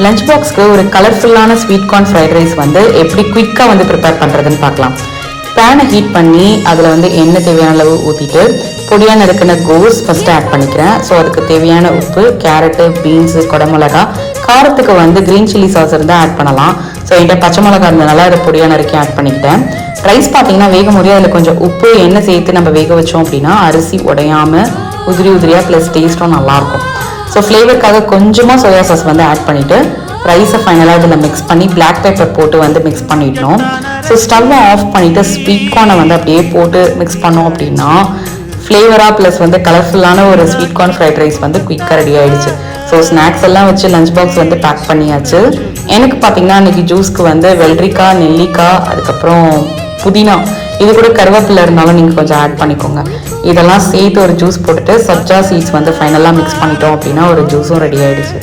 Lunch பாக்ஸ்க்கு ஒரு கலர்ஃபுல்லான sweet corn fried rice வந்து எப்படி குயிக்காக வந்து ப்ரிப்பேர் பண்ணுறதுன்னு பார்க்கலாம். பேனை ஹீட் பண்ணி அதில் வந்து எண்ணெய் தேவையான அளவு ஊற்றிட்டு பொடியாக நறுக்கின கோஸ் ஃபஸ்ட்டு ஆட் பண்ணிக்கிறேன். ஸோ அதுக்கு தேவையான உப்பு, கேரட்டு, பீன்ஸு, குடமிளகா, காரத்துக்கு வந்து க்ரீன் சில்லி சாஸ் இருந்தால் ஆட் பண்ணலாம். ஸோ என்கிட்ட பச்சை மிளகா இருந்தனால அதை பொடியாக நறுக்கி ஆட் பண்ணிக்கிட்டேன். ரைஸ் பார்த்தீங்கன்னா வேகும் போதே அதில் கொஞ்சம் உப்பு எண்ணெய் சேர்த்து நம்ம வேக வச்சோம் அப்படின்னா அரிசி உடையாமல் உதிரி உதிரியாக ப்ளஸ் டேஸ்ட்டும் நல்லாயிருக்கும். ஸோ ஃப்ளேவருக்காக கொஞ்சமாக சோயா சாஸ் வந்து ஆட் பண்ணிவிட்டு ரைஸை ஃபைனலாக இதில் மிக்ஸ் பண்ணி பிளாக் பெப்பர் போட்டு வந்து மிக்ஸ் பண்ணிடணும். ஸோ ஸ்டவ்வை ஆஃப் பண்ணிவிட்டு ஸ்வீட் கார்னை வந்து அப்படியே போட்டு மிக்ஸ் பண்ணோம் அப்படின்னா ஃப்ளேவராக ப்ளஸ் வந்து கலர்ஃபுல்லான ஒரு ஸ்வீட் கார்ன் ஃப்ரைட் ரைஸ் வந்து குயிக்காக ரெடி ஆகிடுச்சு. ஸோ ஸ்நாக்ஸ் எல்லாம் வச்சு லஞ்ச் பாக்ஸ் வந்து பேக் பண்ணியாச்சு. எனக்கு பார்த்தீங்கன்னா அன்றைக்கி ஜூஸ்க்கு வந்து வெள்ளரிக்காய், நெல்லிக்காய், அதுக்கப்புறம் புதினா, இது கூட கருவேப்பிலை இருந்தாலும் நீங்கள் கொஞ்சம் ஆட் பண்ணிக்கோங்க. இதெல்லாம் சேர்த்து ஒரு ஜூஸ் போட்டுட்டு சப்ஜா சீட்ஸ் வந்து ஃபைனலாக மிக்ஸ் பண்ணிட்டோம் அப்படின்னா ஒரு ஜூஸும் ரெடி ஆகிடுச்சு.